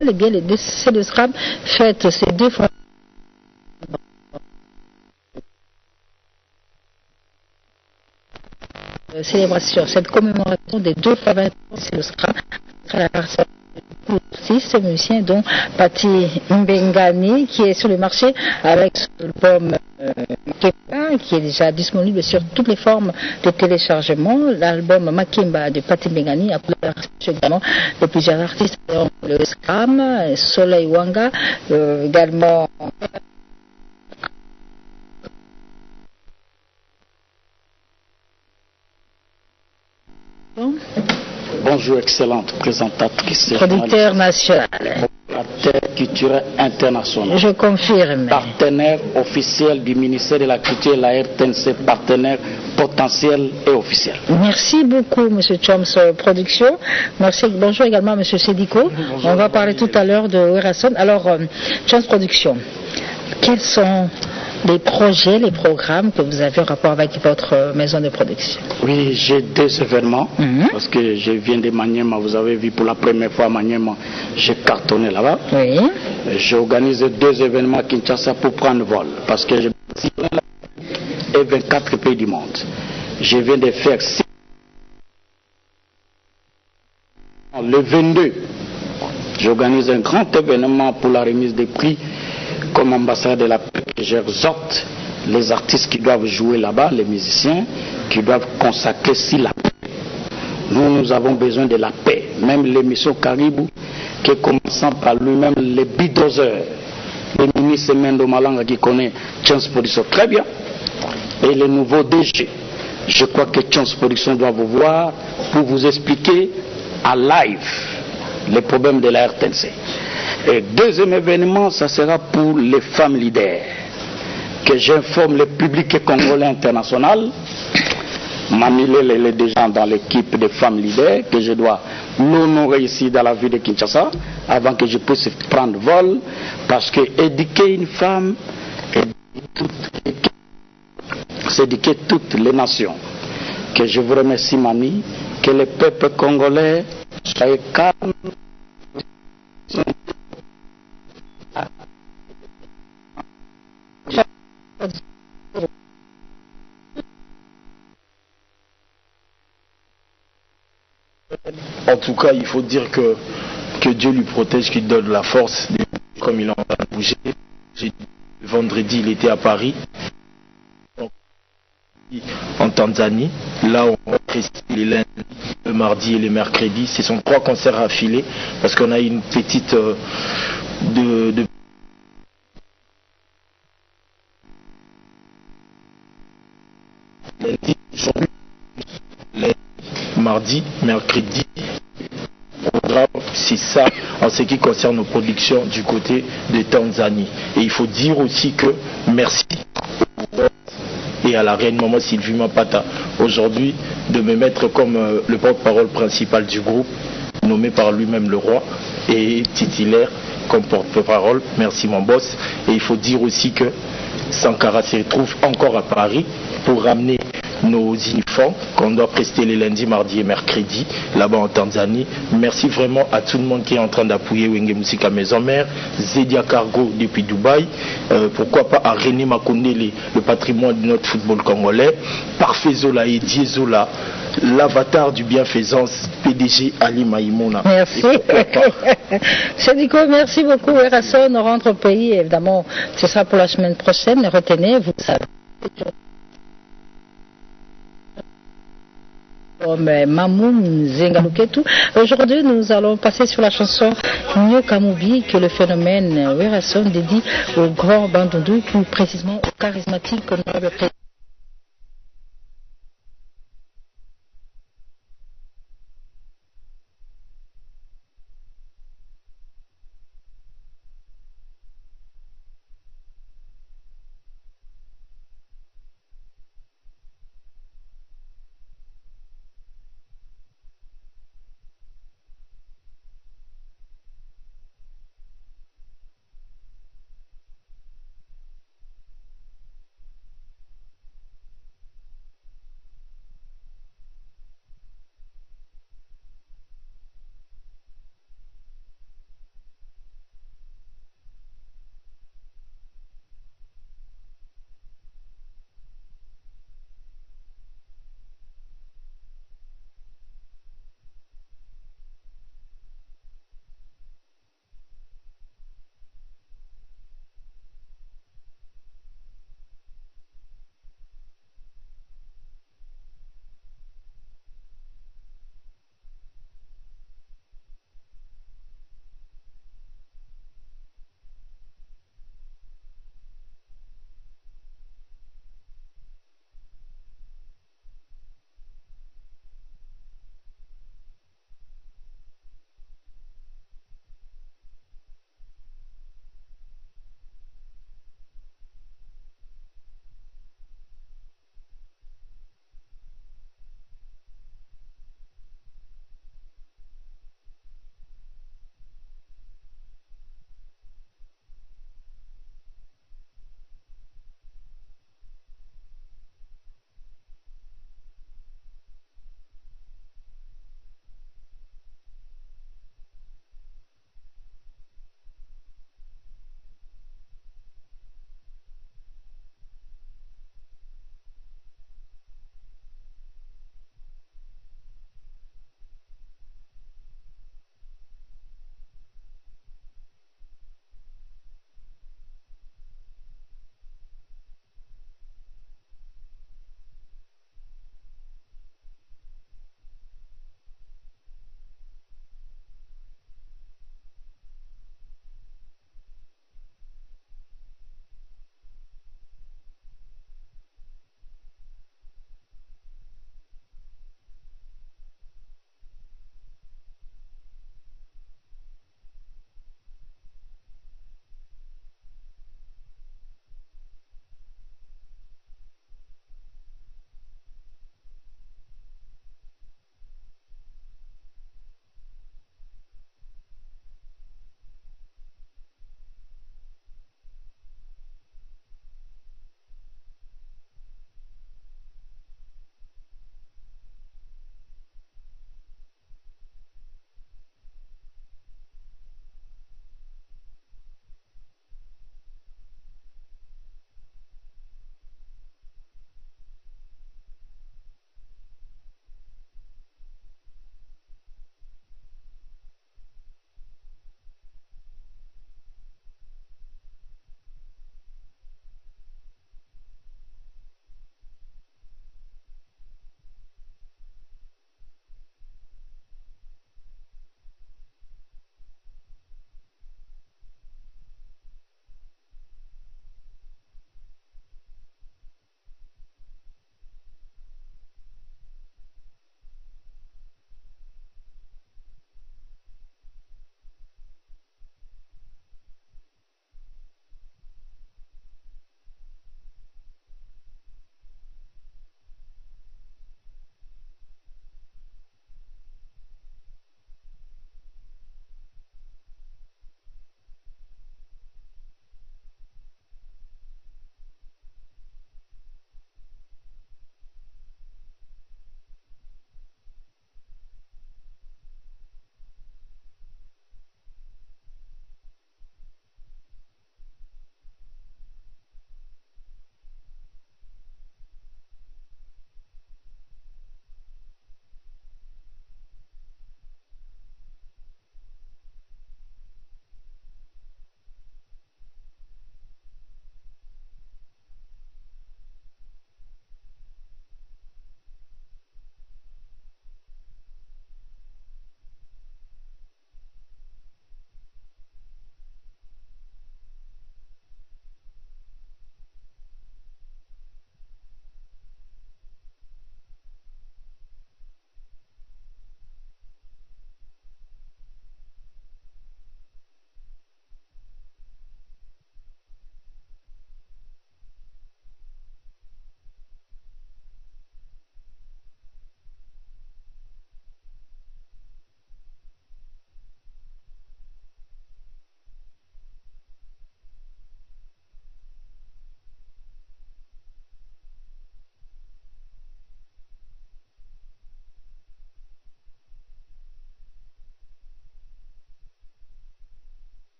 Eh bien, ces deux scrams fêtent ces deux fois. Célébration, cette commémoration des deux fois 20 ans, c'est le scram. La personne artiste musicien dont Pati Mbengani qui est sur le marché avec l'album qui est déjà disponible sur toutes les formes de téléchargement. L'album Makimba de Pati Mbengani a également de plusieurs artistes, le Scram, Soleil Wanga, également Bonjour, excellente présentatrice. Producteur national. Culturel international. Je confirme. Partenaire officiel du ministère de la Culture et la RTNC, partenaire potentiel et officiel. Merci beaucoup, M. Choms Production. Merci. Bonjour également, M. Sédico. On va parler tout à l'heure de Werason. Alors, Choms Production, quels sont les projets, les programmes que vous avez en rapport avec votre maison de production? Oui, j'ai deux événements, parce que je viens de Maniema, vous avez vu pour la première fois à Maniema, j'ai cartonné là-bas. Oui. J'organise deux événements à Kinshasa pour prendre vol, parce que je et 24 pays du monde. Je viens de faire 6. Le 22, j'organise un grand événement pour la remise des prix comme ambassadeur de la paix. J'exhorte les artistes qui doivent jouer là-bas, les musiciens, qui doivent consacrer si la paix. Nous avons besoin de la paix. Même l'émission Caribou, qui est commençant par lui-même, les bidozeurs, le ministre Mendo Malanga qui connaît Chance Production très bien, et le nouveau DG. Je crois que Chance Production doit vous voir pour vous expliquer à live les problèmes de la RTNC. Et deuxième événement, ça sera pour les femmes leaders, que j'informe le public congolais international. Mamile est déjà dans l'équipe des femmes leaders, que je dois l'honorer ici dans la ville de Kinshasa, avant que je puisse prendre vol, parce que éduquer une femme, c'est éduquer toutes les nations. Que je vous remercie, Mami, que le peuple congolais soit calme. En tout cas, il faut dire que Dieu lui protège, qu'il donne la force, comme il est en train de bouger. Vendredi, il était à Paris, en Tanzanie. Là, on va préciser les lundis, le mardi et le mercredi. Ce sont 3 concerts affilés, parce qu'on a une petite mardi, mercredi. C'est ça en ce qui concerne nos productions du côté de Tanzanie. Et il faut dire aussi que merci et à la reine maman Sylvie Mapata aujourd'hui de me mettre comme le porte-parole principal du groupe, nommé par lui-même le roi et titulaire comme porte-parole. Merci mon boss. Et il faut dire aussi que Sankara se retrouve encore à Paris pour ramener nos uniformes qu'on doit prester les lundis, mardis et mercredis là-bas en Tanzanie. Merci vraiment à tout le monde qui est en train d'appuyer Wenge Musica Maison Mère, Zedia Cargo depuis Dubaï, pourquoi pas à René Makondele, le patrimoine de notre football congolais, Parfait Zola et Diezola, l'avatar du bienfaisance, PDG Ali Maïmouna. Merci. Sédico, merci beaucoup. Werason, on rentre au pays, évidemment, ce sera pour la semaine prochaine. Retenez, vous savez. Comme Mamoun Zengaluketu. Aujourd'hui, nous allons passer sur la chanson Nyo Kamubi, que le phénomène Werason dédie au grand Bandundu, plus précisément au charismatique honorable président.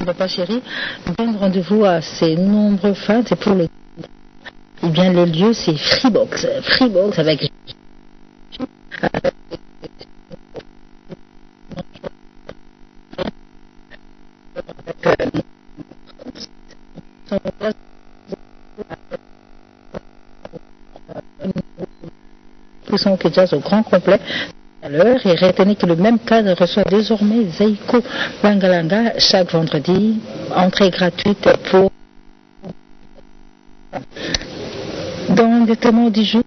Papa Chéri, nous donne rendez-vous à ces nombreux fans. C'est pour le. Eh bien, le lieu, c'est Freebox. Freebox avec. Poussons que jazz au grand complet à l'heure, et retenez que le même cadre reçoit désormais Zeiko Bangalanga chaque vendredi, entrée gratuite pour. Dans les témoins du jour,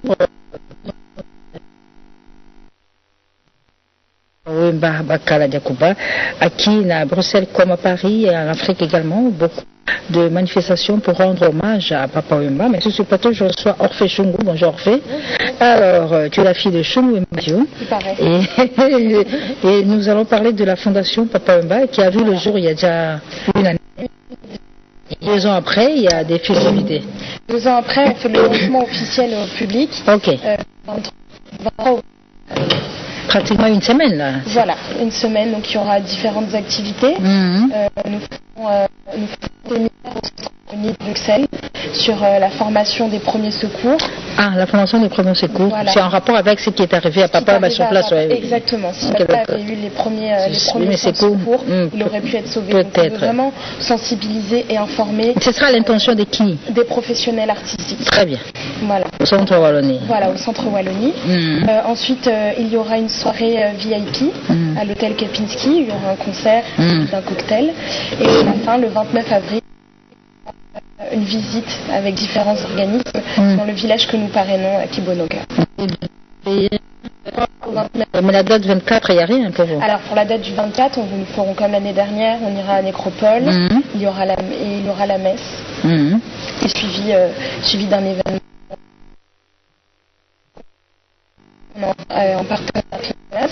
Bakala Diakouba, acquis à Bruxelles comme à Paris et en Afrique également, beaucoup de manifestations pour rendre hommage à Papa Wemba. Mais sur ce plateau, je reçois Orphée Chungu. Bonjour Orphée. Alors, tu es la fille de Chungu Wemba. Et nous allons parler de la fondation Papa Wemba qui a vu le jour il y a déjà une année. 2 ans après, il y a des festivités. 2 ans après, on fait le lancement officiel au public. Ok. Pratiquement une semaine là. Voilà, une semaine, donc il y aura différentes activités. Nous ferons des séminaires au Centre Uni de Bruxelles sur la formation des premiers secours. Ah, la formation des premiers secours. Voilà. C'est en rapport avec ce qui est arrivé à Papa sur place. Ouais. Exactement. Si Papa avait eu les premiers secours, il aurait pu être sauvé. Donc, on veut vraiment sensibiliser et informer. Ce sera l'intention de qui? Des professionnels artistiques. Très bien. Voilà. Au Centre Wallonie. Voilà, au Centre Wallonie. Ensuite, il y aura une soirée VIP à l'hôtel Kempinski. Il y aura un concert, d'un cocktail. Et à la fin, le 29 avril, une visite avec différents organismes dans le village que nous parrainons à Kibonoka. Mais la date 24, il n'y a rien pour vous? Alors pour la date du 24, nous ferons comme l'année dernière, on ira à Nécropole, il y aura la messe, et suivi d'un événement en partenariat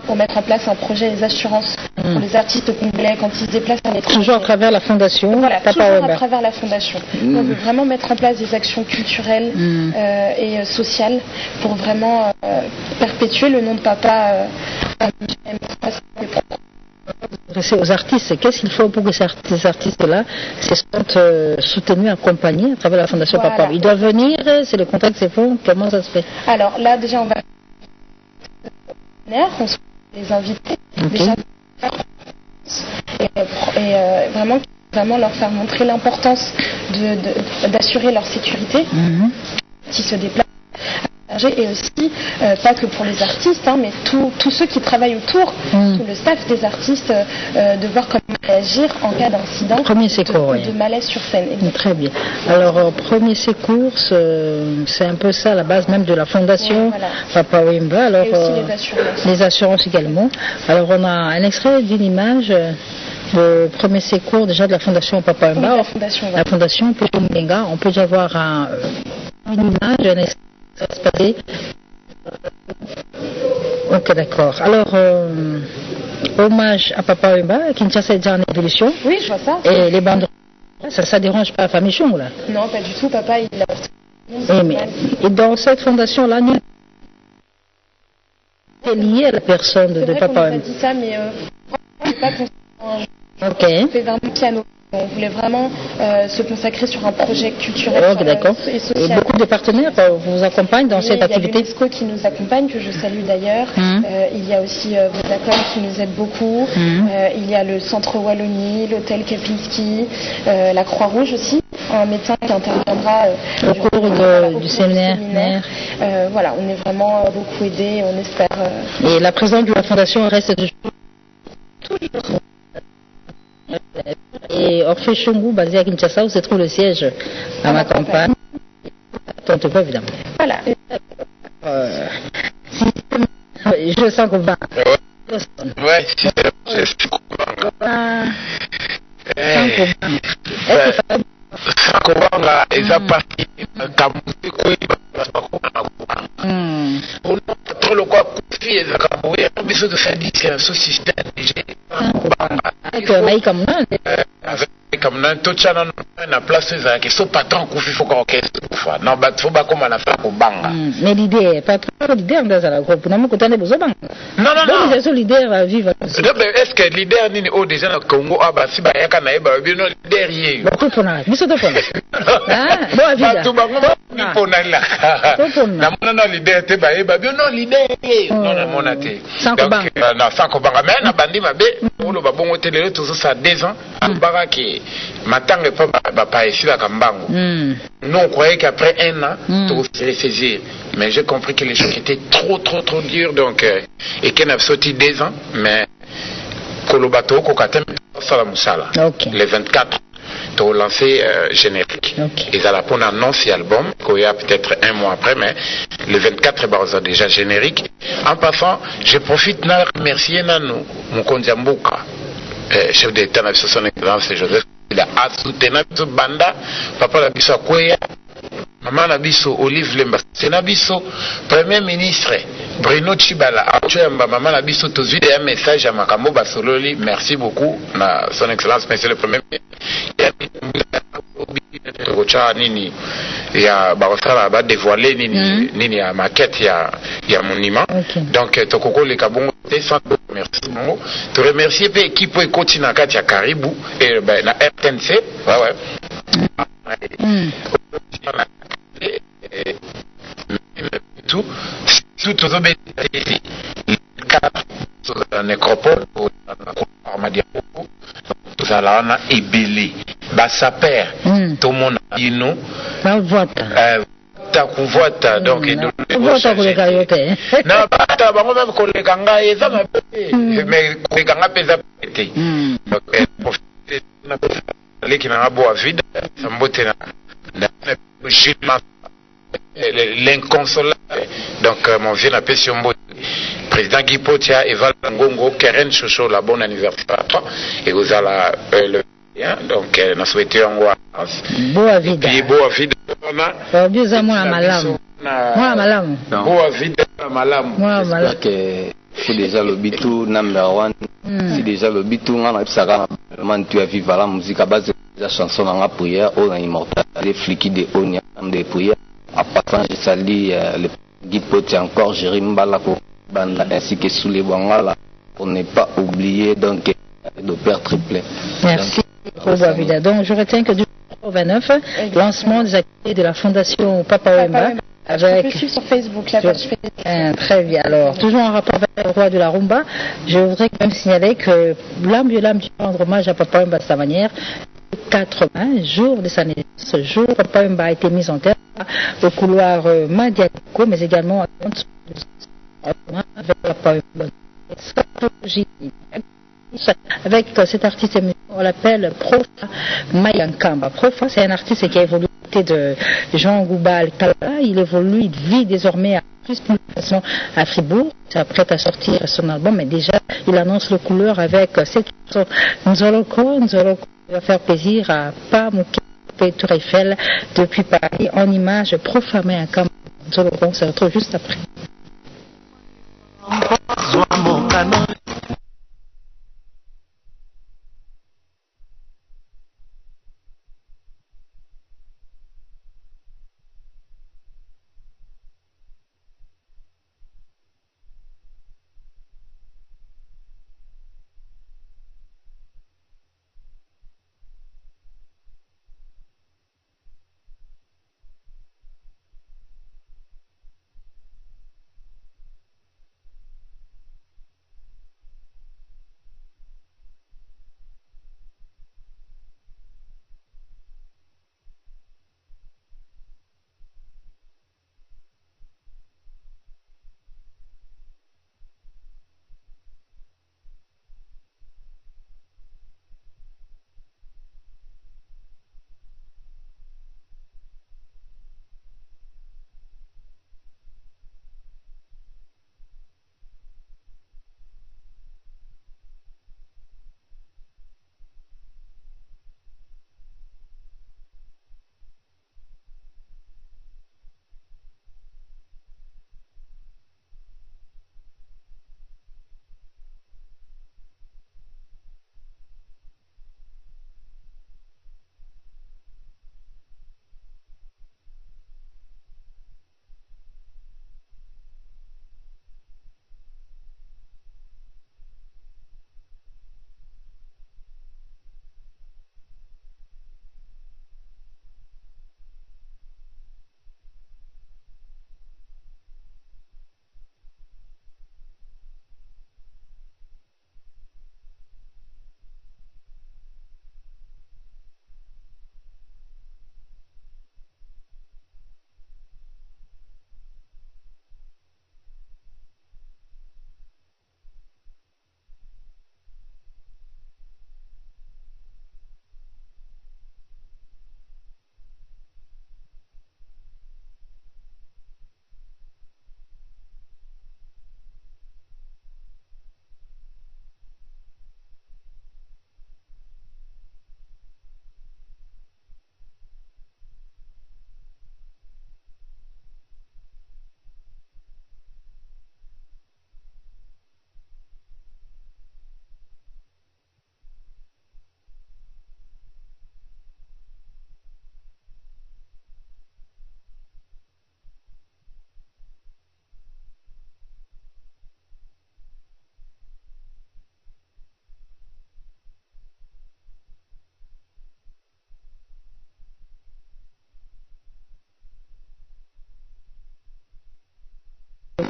pour mettre en place un projet des assurances pour les artistes congolais quand ils se déplacent à l'étranger. Toujours à travers la fondation. Voilà, toujours à travers la fondation. On veut vraiment mettre en place des actions culturelles et sociales pour vraiment perpétuer le nom de Papa. Aux artistes, qu'est-ce qu'il faut pour que ces artistes-là se sentent soutenus, accompagnés à travers la fondation Papa? Ils doivent venir, c'est le contact, c'est faux, comment ça se fait? Alors là, déjà, on va les inviter déjà et vraiment leur faire montrer l'importance d'assurer leur sécurité qui se déplacent et aussi pas que pour les artistes mais tous ceux qui travaillent autour, tout le staff des artistes, de voir comment réagir en cas d'incident de malaise sur scène. Très bien. Alors premier secours, c'est un peu ça la base même de la fondation Papa Wemba. Alors et aussi les assurances également. Alors on a un extrait d'une image de premier secours déjà de la fondation Papa Wemba. La fondation Putumbenga. On peut déjà voir une image, un extrait. Ok, d'accord. Alors, hommage à Papa Wemba, Kinshasa est déjà en évolution. Oui, je vois ça. Et les bandes, ça dérange pas la famille Chung, là? Non, pas du tout. Papa, il a. Et dans cette fondation-là, nous est lié à la personne de Papa Wemba. On a dit ça, mais c'est pas qu'on. Ok. C'est vraiment piano. On voulait vraiment se consacrer sur un projet culturel et social. Et beaucoup de partenaires vous accompagnent dans cette activité. Il y a l'UNESCO qui nous accompagne, que je salue d'ailleurs. Il y a aussi Vodacom qui nous aide beaucoup. Il y a le Centre Wallonie, l'hôtel Kempinski, la Croix-Rouge aussi. Un médecin qui interviendra au cours du séminaire. Voilà, on est vraiment beaucoup aidés, on espère. Et la présidente de la fondation reste toujours. Et Orphée Chungu, basé à Kinshasa, où se trouve le siège à ma campagne. Tente pas, évidemment. Voilà. Je sens qu'on va. Ouais, c'est Sakobanga eza parti kamusi koyeba bakobana trop le quoi confier ezaka boye biso de faire dire ce système déjà avec comme nan to chana na place za ke so patron ku fi foko orchestre fa non ba faut ba comme na fa ko banga mais l'idée patron leader dans la groupe na mukutane bozo banga non donc c'est leader vivre est-ce que leader nini o déjà na Congo aba si ba yaka na eba bi no leader ye ko pona biso to pona bo avida to ba ngo pona la na mona na leader te ba eba bi no leader non na mona te donc non sans ko banga mais na bandi mabe olo ba bongo te lelo toujours ça 2 ans banga ki matanga pas ici la Kambango. Nous on croyait qu'après 1 an tout serait saisir, mais j'ai compris que les choses étaient trop dures donc et qu'elle a sauté 2 ans mais Kolobato Kokatem Salamusala les 24 pour lancer générique. Ils allaient pour annoncer album qu'il y a peut-être 1 mois après, mais le 24 ils déjà générique. En passant, je profite de remercier mon Kondiambuka, chef d'État de son excellence Joseph. Il a soutenu Banda, papa la biso Kweya, maman la biso Olive Lemba, c'est biso premier ministre Bruno Chibala, maman la biso tous vidé un message à Makambo Basololi, merci beaucoup na son excellence monsieur le premier ministre. Nini ya barosala ba dévoiler nini ya maquette ya monument donc tokoko le kabongo sans merci bongo to remercier pe équipe e continue kati ya Caribou et na RTNC ouais tout tout bien la nécropole tout ça là on a ébélé basa père tout le monde ino ta kuvuata donc kuvuata koleka yote na bata bango même koleka ngai eza mais koleka ngai peza pété donc profiter na leki na boa vide sambote na l'inconsolable donc mon vieux n'a pas sur mot président Guy Potia Eva Ngongo Keren Chocho la bonne anniversaire à toi et vous allez le donc na souhaité en boa vida et boa vida na biza mwana malamu boa vida malamu j'espère que c'est déjà le bitou number 1 c'est déjà le bitou ngana bisaka man tu as vivre la musique à base de la chanson dans la prière on a immortal les flics de onia de prière en passant je salue le Guy Potia encore Jérémy Balako banda ainsi que sous les bangala pour ne pas oublier donc de père triplé. Merci. Donc je retiens que du 29 lancement des activités de la fondation Papa Wemba avec je peux suivre sur Facebook la page Facebook. Très bien. Alors toujours en rapport avec le roi de la rumba, je voudrais quand même signaler que l'âme du rendre hommage à Papa Wemba de sa manière. 80 jours de sa naissance. Ce jour, Papa Wemba a été mis en terre au couloir Madiako, mais également avec Papa Wemba. Avec cet artiste, on l'appelle Profa Mayankamba. Profa, c'est un artiste qui a évolué de Jean Goubal Kala. Il évolue, il vit désormais à plus façon à Fribourg. Il s'apprête à sortir son album, mais déjà, il annonce le couleur avec cette chanson Nzoloko. Nzoloko va faire plaisir à Pamouké Tour Eiffel depuis Paris en image Profa Mayankamba. Nzoloko, on se retrouve juste après.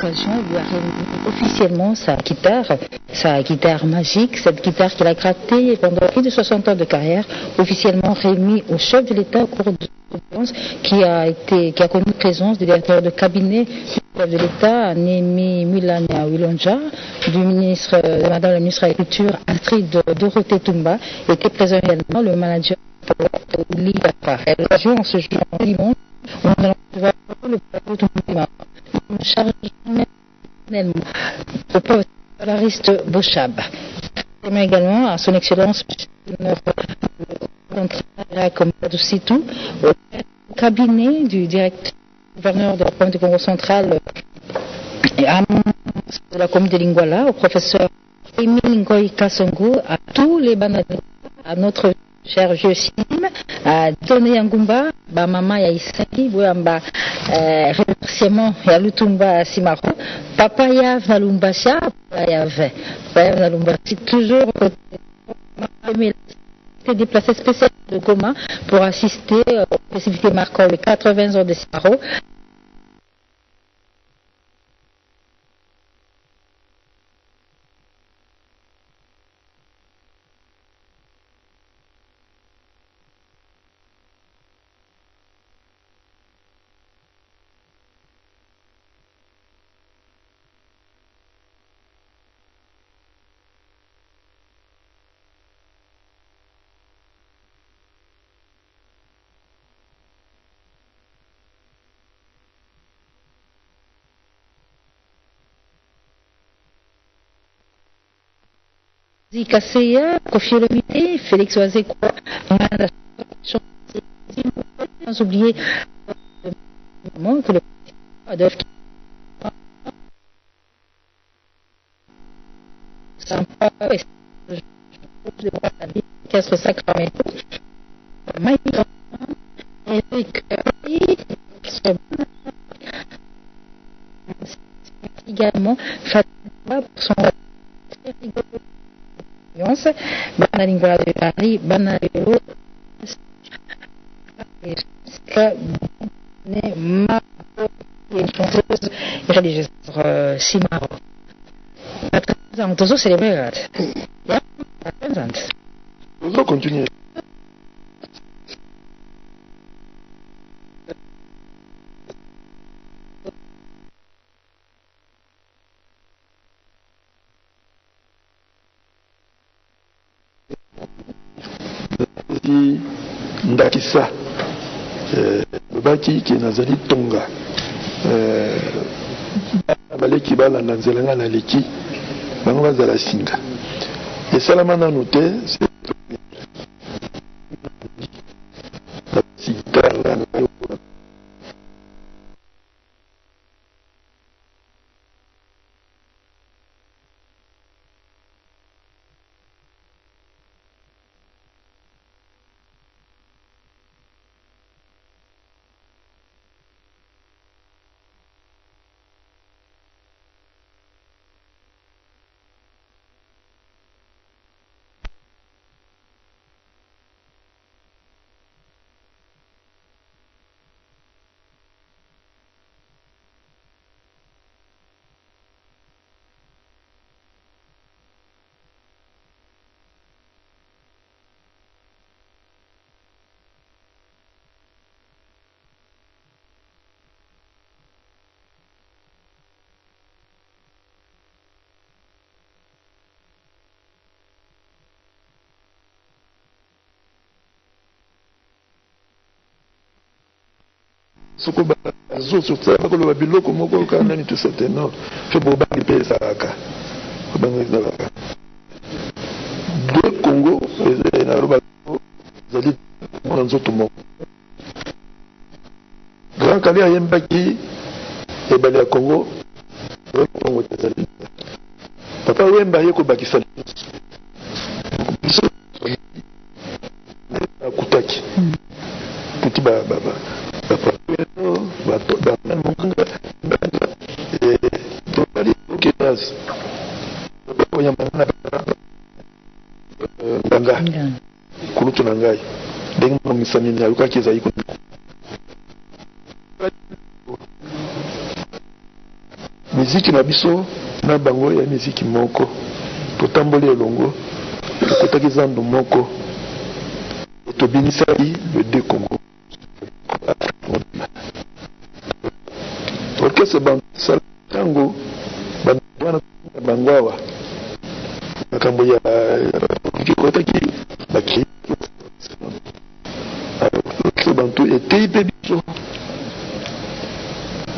l'occasion, lui a remis officiellement sa guitare magique, cette guitare qu'il a grattée pendant plus de 60 ans de carrière, officiellement remis au chef de l'État au cours de l'audience qui a connu la présence du directeur de cabinet du chef de l'État, Némi Mulania Wilonja, de Madame la ministre de l'Agriculture, Astrid Dorothée Toumba, était présent également le manager Liapa. Elle a joué en ce jour dimanche. On a voir le plateau Toumba. On charge personnellement au professeur Lariste Bochab. Mais également à son excellence comme Sitou, au cabinet du directeur gouverneur de la province du Congo central et à de la commune de Lingwala, au professeur Emile Ngoï Kassongo, à tous les banadistes, à notre cher vieux Sim, à Doné Yangumba, Mama Yaïsaki, Bouyamba, remerciement à Lutumba Simaro, Papa Yav Nalumbasha, Papa Yav Nalumbasha, toujours déplacé spécial de Goma pour assister aux festivités marquant les 80 ans de Simaro. Zikaseya, Kofi Olomide, Félix Oazekwa, sans oublier que le Adolphe Sympa Castre Sacramento, Maïka, Eric également Fatima pour son Bana Lingua de Paris, Bana Lelo, une chanteuse et religieuse Simaro. On peut célébrer. On va continuer. Ndakisa lobaki ke nazali tonga baleki balanda nzela nga naleki bango bazala singa esalama nano te soko bazo sur bakolo biloko moko kana ni tout ça non fait boba pe saraka banga saraka de Congo na roba zali mona nzoto moko grand kali ayembaki e bali ya Congo Congo tazali papa wemba yeko bakisa kutaki petit baba kulutu na ngai ndenge misani na luka kiza iko musique na biso na bango ya musique moko potamboli elongo tokotaki zando moko tobinisaki le deux Congo orchestre bango bango awa makambo ya kotaki baki orchestre bantu etei mpe biso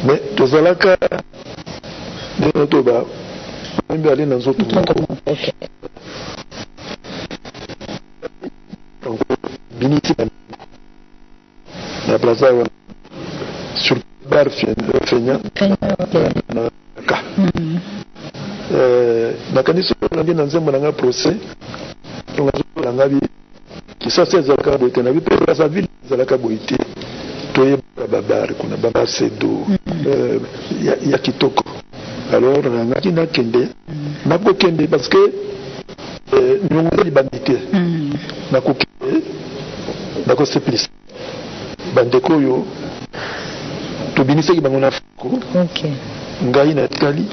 mais tozalaka ndenge toba mbe ale na nzoto moko biniti na plaza sur bar fenya na ka nakanisi olangi na nzembo na nga procès tongazolanga bi kisasa ezalaka boye te na bipe plaza ville ezalaka boye te toyebaka babare kuna babasedo ya kitoko alors nangaki nakende nakokende parce que nyongo libandi te nakokende nakosepelisa bandeko oyo tobinisaki bango na foko ngai na tikali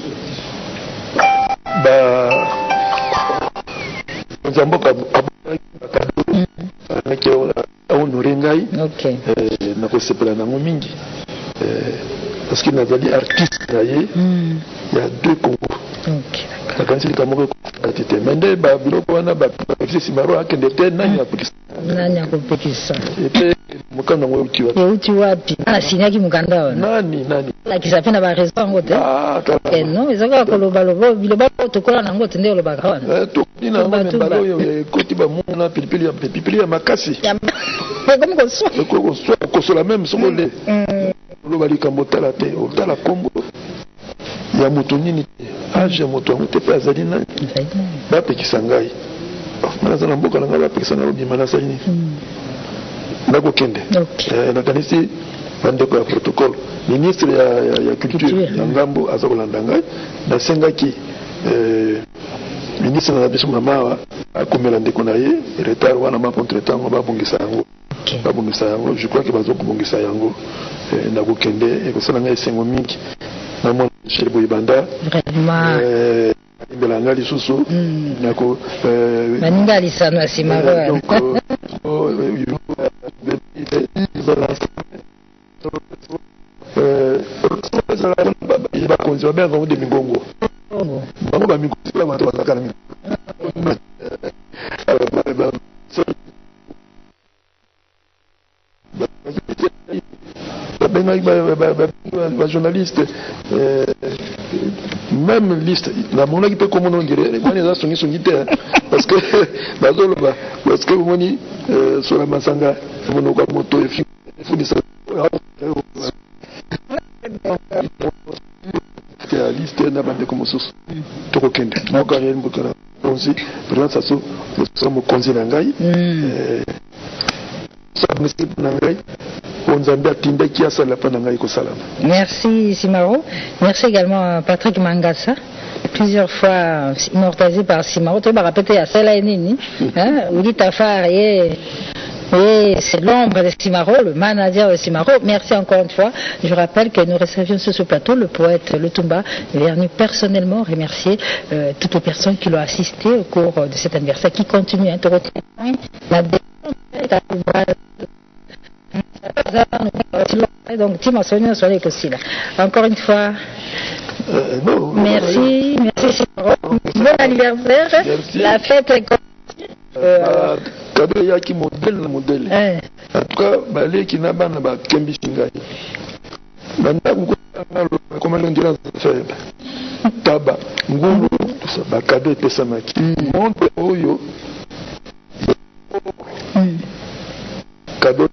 nzamboka bakado alaki ahonore ngai nakosepela nango mingi parce que nazali artiste na ye ya deux Congo nakanisi likamoko ekokati te me nde babiloko wana bapekisa simaro akende te nani akopekisa epe mokanda yango euti wapi asinyaki mokanda wana nani lakisa mpe na bareso yango te non ezaka kolobaloba biloba tokola nango te nde olobaka wana tokoli nango mibala oyo ekoti bamona pilipili ya makasi kosola meme sokole oloba likambo otala te otala kombo ya moto nini te age ya moto yango te mpe azali nani bapekisa ngai naza na mboka na ngai bapekisa ngai obima nasali nini nakokende nakanisi bandeko ya protocole ministre ya culture ya ngambo aza kolanda ngai nasengaki ministre na biso mama akomela ndeko na ye retard wana macontretango babongisa yango je crois que bazokobongisa yango nakokende ekosala ngai esengo mingi namona michel boyebanda imbela nga lisusu baninga lisano ya nsima bakonzi babengaka ngo de migongo bango bamigola bato bazalaka na bajournaliste même liste namonaki mpe komona ondire mani eza songisongi te parce que bazoloba parce que omoni sola masanga monoko ya moto efundisa ya liste na bandeko mosusu tokokende moko ariel mbokana konzi président saso mosusu mokonzi na ngai na ngai merci Simaro, merci également à Patrick Mangassa, plusieurs fois immortalisé par Simaro. Tu vas répéter à celle-là, Oudi Tafar, c'est l'ombre de Simaro, le manager de Simaro. Merci encore une fois. Je rappelle que nous recevions sur ce plateau le poète Lutumba, venu personnellement remercier toutes les personnes qui l'ont assisté au cours de cet anniversaire, qui continue à donc Tim Sonia soit aussi là. Encore une fois merci Simaro, bon anniversaire. La fête est cadeau yaki modèle en tout cas balé qui n'a pas na kembi singai banda ko comment on dirait faire taba ngulu ça ba cadeau pesa maki monde oyo cadeau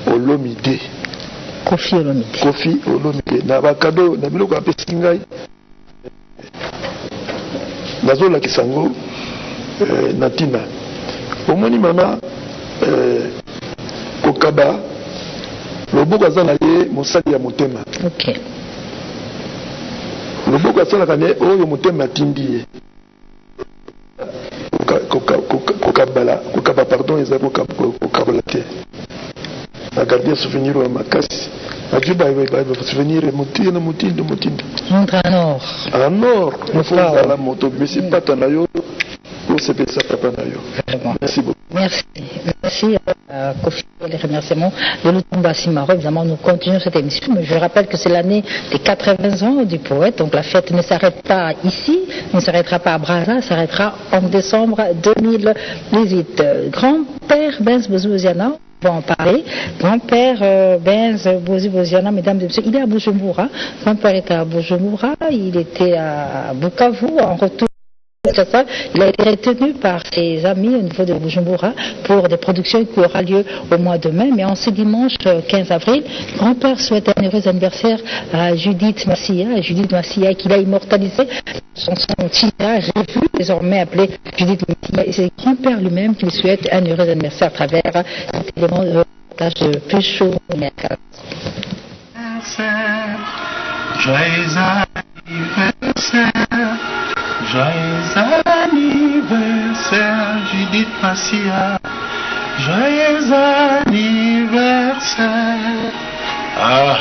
olomide Kofi Olomide na ba cadeau na biloko apesa ngai nazola kisango natina omoni mama kokaba loboko aza na ye mosali ya motema loboko asalaka ne oyo motema atindi ye kokaba pardon eza kokabala te agarde souvenir ya makasi Adieu, venir Moutindo. Montre à nord. À nord, il faut faire la moto. Mais c'est pas ton aïe. Pour se passer papa naïo. Merci beaucoup. Merci Kofi pour les remerciements de Lutumba Simaro. Évidemment, nous continuons cette émission, mais je rappelle que c'est l'année des 80 ans du poète, donc la fête ne s'arrête pas ici, ne s'arrêtera pas à Brazza, s'arrêtera en décembre 2018. Grand-père Benz Boziana, on va en parler. Grand-père Benz Boziana, mesdames et messieurs, il est à Bujumbura. Grand-père était à Bujumbura, il était à Bukavu, en retour. Il a été retenu par ses amis au niveau de Bujumbura pour des productions qui aura lieu au mois de mai. Mais en ce dimanche 15 avril, grand-père souhaite un heureux anniversaire à Judith Massia qu'il a immortalisé son titre revu, désormais appelé Judith Massia. Et c'est grand-père lui-même qui lui souhaite un heureux anniversaire à travers cet élément de reportage de Pécho Mercal. Joyeux anniversaire, Judith Massia. Joyeux anniversaire. Ah,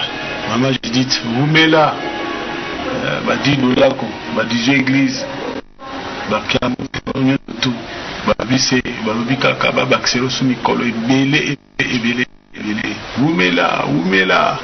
maman Judith, vous mettez là. Badi Nolako, Badi église. Bakiamu, tout. Babise, Babikaka, Babaxero, Sumikolo, Ebele. Vous mettez là.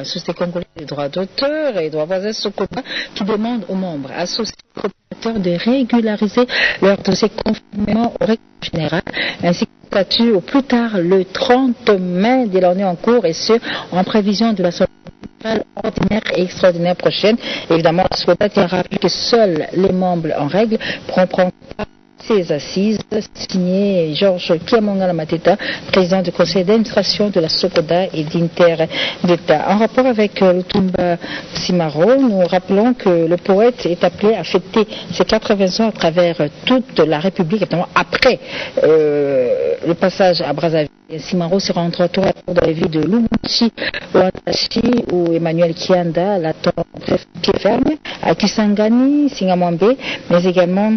Société congolaise des droits d'auteur et droits voisins Sokoba qui demande aux membres associés coopérateurs de régulariser leur dossier conformément aux règles générales ainsi que statut au plus tard le 30 mai de l'année en cours et ce en prévision de la ordinaire et extraordinaire prochaine. Évidemment, Sokoba tient à rappeler que seuls les membres en règle pourront prendre part ces assises, signé Georges Kiamongala Mateta, président du conseil d'administration de la Sokoda et d'Inter d'État. En rapport avec Lutumba Simaro, nous rappelons que le poète est appelé à fêter ses 80 ans à travers toute la République, notamment après le passage à Brazzaville. Simaro sera en 3 tours dans les villes de Lubumbashi, Ouatashi, où Emmanuel Kianda l'attend pied ferme, à Kisangani, Singamwambe, mais également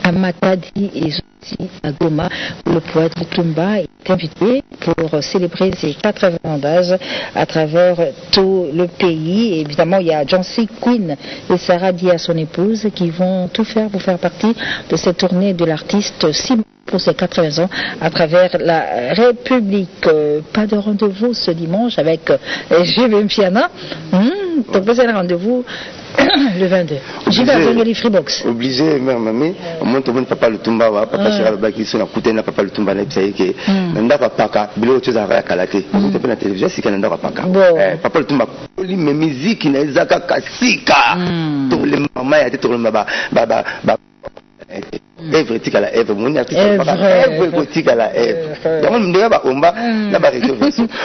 à Matadi et aussi à Goma, où le poète Tumba est invité pour célébrer ses 80 ans d'âge à travers tout le pays. Et évidemment, il y a Jancy Queen et Sarah Dia, son épouse, qui vont tout faire pour faire partie de cette tournée de l'artiste Simon pour ses 80 ans à travers la République. Pas de rendez-vous ce dimanche avec JVM Piana. Donc, vous avez un rendez-vous le 22. J'y vais avec les Freebox. Obligé, mère, mamie. Au moins, tout le monde papa le tumba, papa Chira le baki, son akouté n'a papa le tumba, n'a pas que. Nanda papa, bilo tu as à Kalate. Vous êtes la télévision, c'est qu'un nanda papa. Papa le tumba, mais musique, n'a zaka kasika. Tout le maman a été tout le maba, baba. Èvre tika la Èvre mon artiste Èvre tika la Èvre donc on va combat la barrière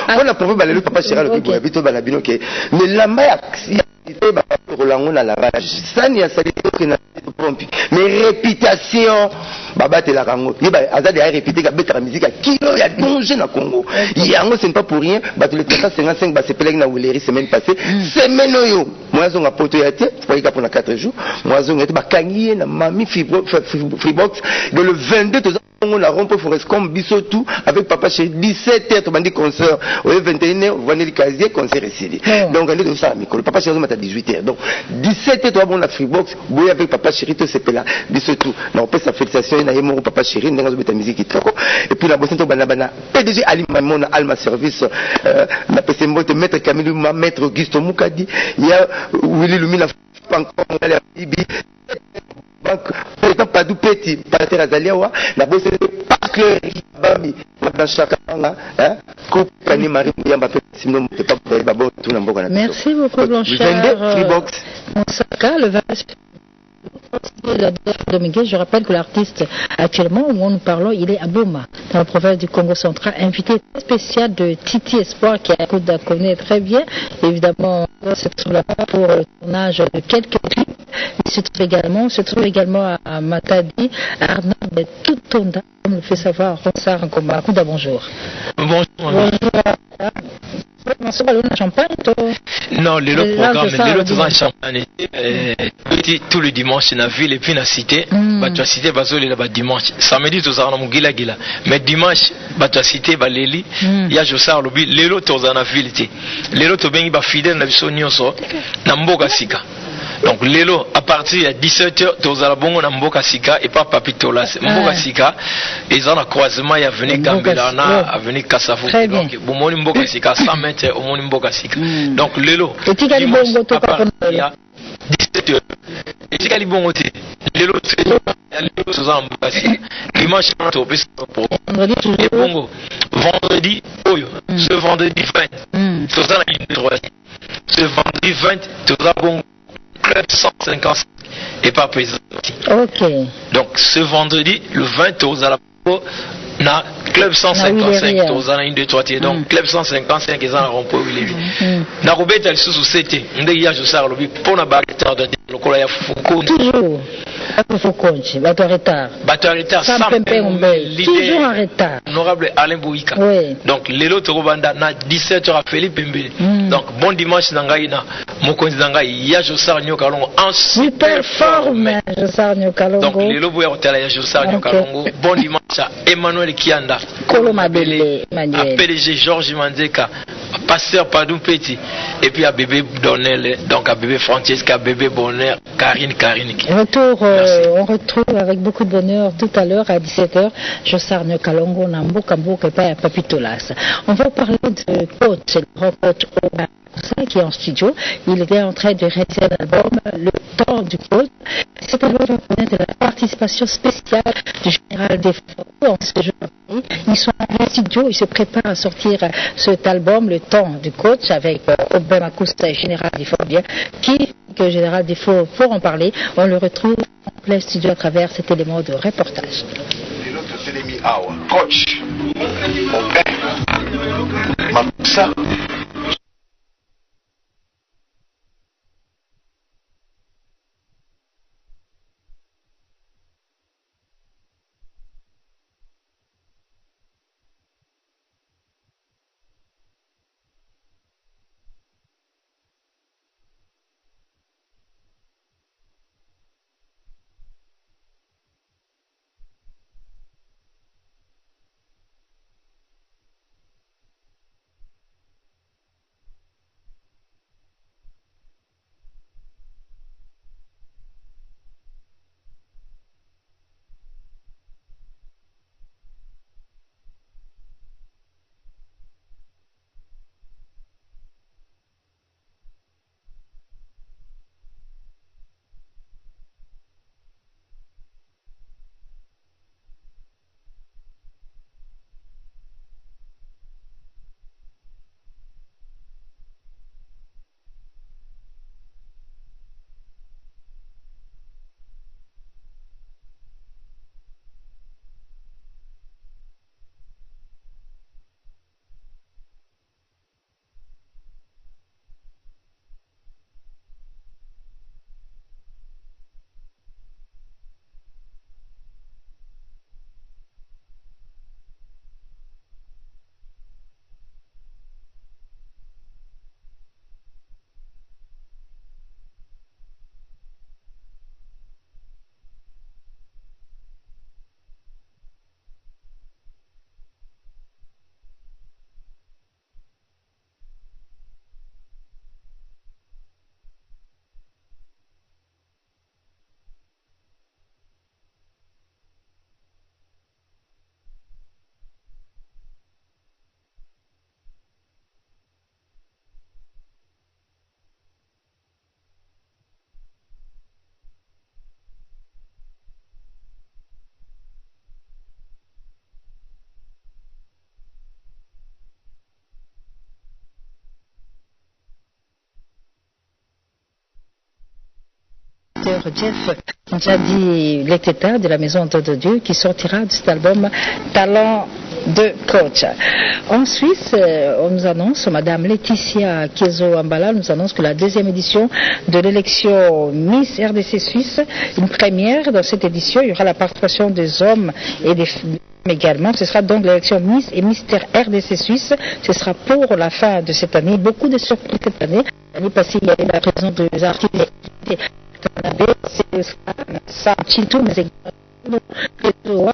on a prouvé le papa Chira le qui habite au Banabino que mais la maya ba rolango na lavage sani ya sali ko na pompi mais réputation baba te la rango yeba azali a répéter ka beta musique à kilo ya danger na Congo yango c'est pas pour rien ba tous les 55 ba se pelek na Wuleri semaine passée semaine yo moi zonga poto ya te pour ka pour 4 jours moi zonga te ba kangiye na mami Freebox de le 22 on a rompu Forescom Bissotou avec papa chez 17h tu bandi concert au 21h vous venez le casier concert ici donc on est de ça micro papa chez à 18h donc 17h tu vas bon la Freebox boy avec papa chéri tout c'est là Bissotou na on peut sa félicitation na yemo papa chéri ndanga zo beta musique kitoko et puis la bossento bana PDG Ali Mamona Alma Service na PC Mbote maître Camille maître Augusto Mukadi il y a Willy Lumina encore aller Ibi par exemple pas du petit pater azaliawa la bosse pas clair bami dans chaque hein coupe Marie Yamba sinon pas bon tout na mboka na. Merci beaucoup Blanchard. Freebox Monsaka le 20 Domingue, je rappelle que l'artiste actuellement où nous parlons, il est à Boma, dans la province du Congo central, invité spécial de Titi Espoir qui a connaît très bien. Évidemment, se trouve là-bas pour le tournage de quelques clips. Il se trouve également à Matadi, à Arnaud, mais tout tourne, comme le fait savoir Ronsard en combat. Bonjour. Bonjour. Non, le programme, le en Champagne, tout le dimanche dans la ville et puis dans la cité, la cité va dimanche. Samedi, tout ça, on a gila. Mais dimanche, la cité va l'élire. Il y a Jossar Lobi, les autres dans la ville. Les autres sont fidèles à la Sonioso, dans Mboga Sika. Donc lelo à partir de 17h tozala bongo na Mboka Sika et pas Papitolas Mboka Sika ils ont un croisement il y a venu Gambela na avenue Kassafou donc bomoni Mboka Sika 100 mètres au moni Mboka Sika donc lelo à partir de 17h et si bongo te lelo tozala Mboka Sika dimanche to pesa pour bongo vendredi oyo ce vendredi 20 tozala ligne 3 ce vendredi 20 tozala bongo Club 155 et pas présent. Ok. Donc ce vendredi, le 20 aux Alapos, na Club 155, aux Alapos 1, 2, 3, donc Club 155 ils en rond-point où il est. Na Robert elle sous c'était, on dit je sors le pour na barrière de le cola ya Foucault. Toujours. Bateau en retard. Toujours en retard. Honorable Alain Bouika. Oui. Donc lelo to banda na 17h à Philippe Mbele. Donc bon dimanche nangai na mokonzi nangai ya Josar Nyokalongo en super forme. Josar Nyokalongo. Donc lelo boya hôtel ya Josar Nyokalongo. Bon dimanche à Emmanuel Kianda. Kolo Mabele Emmanuel. À PDG Georges Mandeka. Pasteur Padou Petit. Et puis à bébé Donnel, donc à bébé Francesca, à bébé Bonheur, Karine. Retour, on retrouve avec beaucoup de bonheur tout à l'heure à 17h, Jossar Nyokalongo, Nambo, Kambo, Kepa et Papitolas. On va parler de coach, le grand coach qui est en studio. Il était en train de réaliser un album, Le Temps du coach. Cet album va connaître la participation spéciale du général Desfaux en ce jour. Ils sont en studio, ils se préparent à sortir cet album, Le Temps du coach, avec Aubin Makusta et Général Desfaux, qui que Général Desfaux, pour en parler, on le retrouve en plein studio à travers cet élément de reportage. Coach, Aubin Makusta. compositeur Jeff Njadi Leteta de la Maison de Dieu qui sortira de cet album Talent de coach. En Suisse, on nous annonce, Madame Laetitia Kiezo-Ambala nous annonce que la deuxième édition de l'élection Miss RDC Suisse, une première dans cette édition, il y aura la participation des hommes et des femmes également. Ce sera donc l'élection Miss et Mister RDC Suisse. Ce sera pour la fin de cette année. Beaucoup de surprises cette année. L'année passée, il y avait la présence des artistes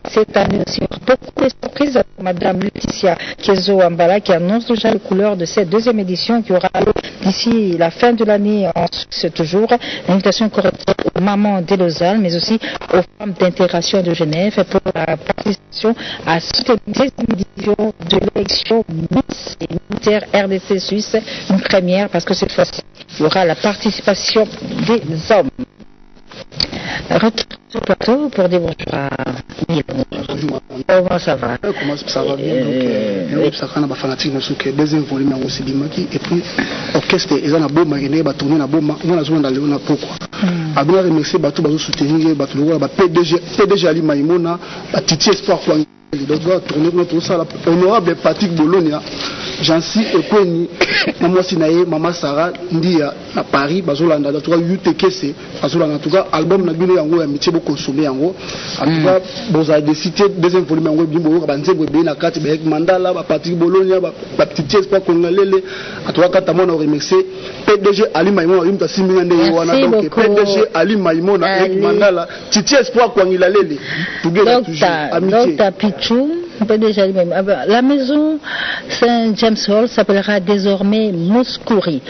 cette année aussi, beaucoup de surprises. Madame Laetitia Kiezo-Ambala qui annonce déjà les couleurs de cette deuxième édition qui aura lieu d'ici la fin de l'année en Suisse toujours. L'invitation correspond aux mamans de Lausanne, mais aussi aux femmes d'intégration de Genève pour la participation à cette deuxième édition de l'élection Miss et Mister RDC Suisse, une première parce que cette fois-ci, il y aura la participation des hommes. Retour sur le plateau pour des bonjours à Milan. Comment ça va? Comment ça va bien? Donc, ça va fanatique deuxième volume aussi dimaki et puis orchestre ils ont un beau mariner ba tourner na bomba on a zone dans le pourquoi a bien remercier bato bazo soutenir bato le ba PDG Ali Maimona ba Titi Espoir quoi donc va tourner notre ça honorable Patrick Bologna Jansi Ekweni maman Sinaye maman Sarah Ndia à Paris bazolanda en tout cas UTKC bazolanda en tout cas album na bino yango ya métier beaucoup consommer yango en tout cas boza de citer deuxième volume yango bimbo ba nzembo be na kati ba mandala ba Patrick Bologna ba Titi Espoir congolais en tout cas quand on remercier PDG Ali Maimona imta simina nde wana donc PDG Ali Maimona avec mandala Titi Espoir kwangila lele tugeza toujours amitié. La maison Saint James Hall s'appellera désormais Mouskouri.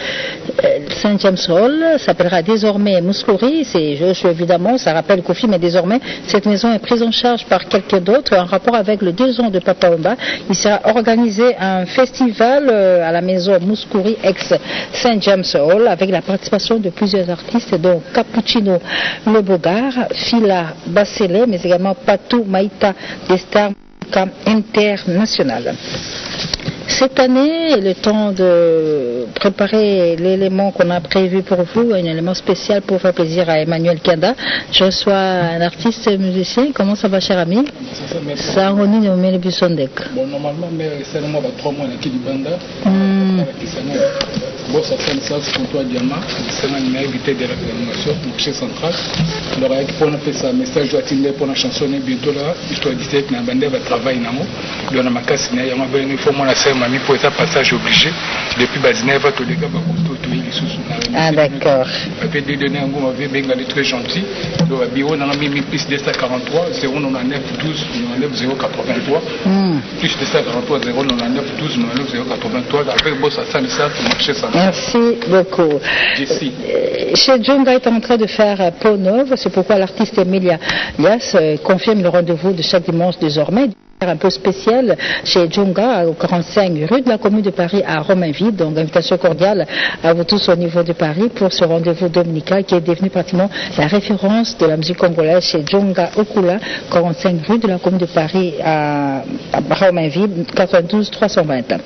Saint James Hall s'appellera désormais Mouskouri. C'est évidemment, ça rappelle Kofi, mais désormais cette maison est prise en charge par quelqu'un d'autre en rapport avec le 2 ans de Papa Wemba. Il sera organisé un festival à la maison Mouskouri ex Saint James Hall avec la participation de plusieurs artistes dont Cappuccino Le Bogard, Fila Bassele, mais également Patou Maïta des stars international. Cette année, le temps de préparer l'élément qu'on a prévu pour vous, un élément spécial pour faire plaisir à Emmanuel Kanda. Je reçois un artiste musicien. Comment ça va, cher ami? Ça a remis au milieu du sondec. Bon, normalement, mais c'est le mois de 3 mois qui du banda. Bon, ça fait ça, c'est pour toi, Diamant. C'est un invité de la réanimation, le marché central. Alors, pour on a fait ça, message pour la chanson, bientôt là, histoire 17, na bande va travailler na mo. Dans ma casse, il y a un faut mon assez mami pour ça passage obligé. Depuis Bazine va tous les gars va tout les sous. Ah d'accord. Après des données en gros avait bien galé très gentil. Donc à bio on a mis plus de 143 099 12 99 083. Plus de 143 099 12 99 083 avec boss à ça marché ça. Merci beaucoup. Chez Djonga est en train de faire peau neuve, c'est pourquoi l'artiste Emilia Lias confirme le rendez-vous de chaque dimanche désormais. Un peu spécial chez Djonga au 45 rue de la commune de Paris à Romainville. Donc invitation cordiale à vous tous au niveau de Paris pour ce rendez-vous dominical qui est devenu pratiquement la référence de la musique congolaise chez Djonga Okula, 45 rue de la commune de Paris à Romainville, 92 320.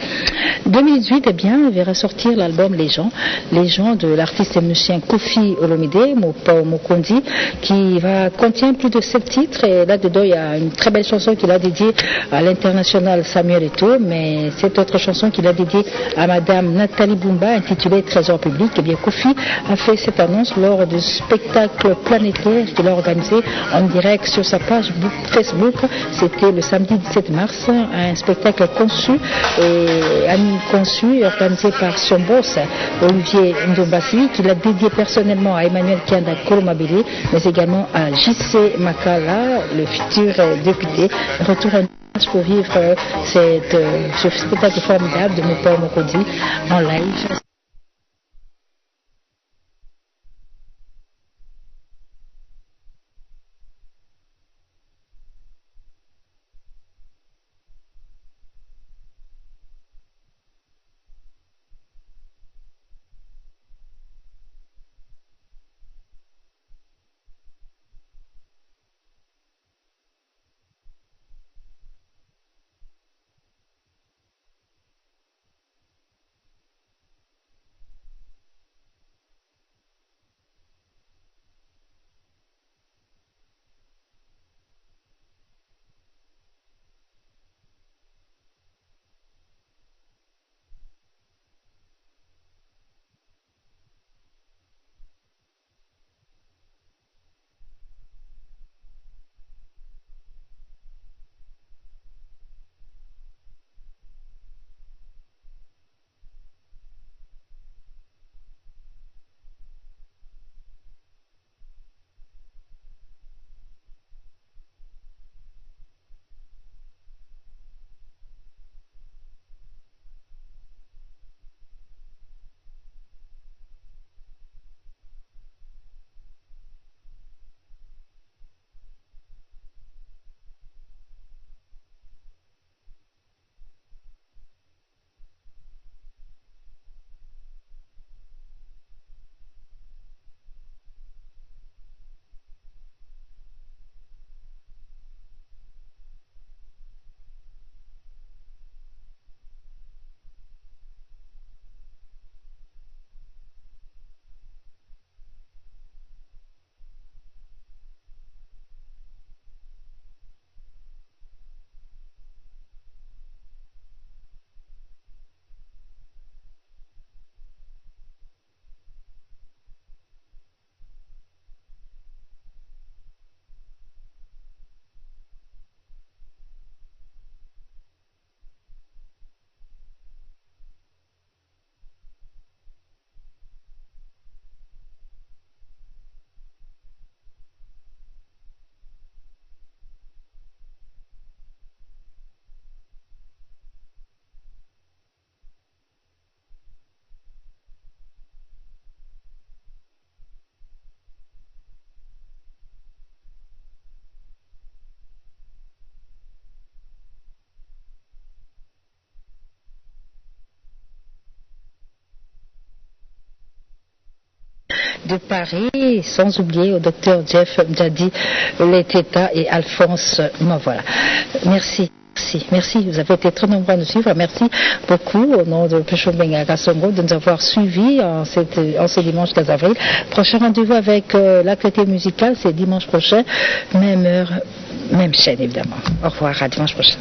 2018, eh bien, il verra sortir l'album Les gens de l'artiste et musicien Kofi Olomide Mokondi qui contient plus de 7 titres et là-dedans il y a une très belle chanson qu'il a dédiée à l'international Samuel Eto'o, mais cette autre chanson qu'il a dédiée à Madame Nathalie Bumba intitulée Trésor public. Eh bien, Kofi a fait cette annonce lors du spectacle planétaire qu'il a organisé en direct sur sa page Facebook. C'était le samedi 17 mars, un spectacle conçu et organisé par son boss Olivier Ndombasi, qu'il a dédié personnellement à Emmanuel Kianda Kolomabele, mais également à JC Makala, le futur député. Retour à pour vivre ce spectacle formidable de Mopa Mokondi en live. de Paris, sans oublier au docteur Jeff Mjadi Leteta et Alphonse Mavala. Merci. Merci, vous avez été très nombreux à nous suivre. Merci beaucoup au nom de Pécho Benga Kassongo de nous avoir suivis en ce dimanche 15 avril. Prochain rendez-vous avec l'actualité musicale, c'est dimanche prochain, même heure, même chaîne évidemment. Au revoir, à dimanche prochain.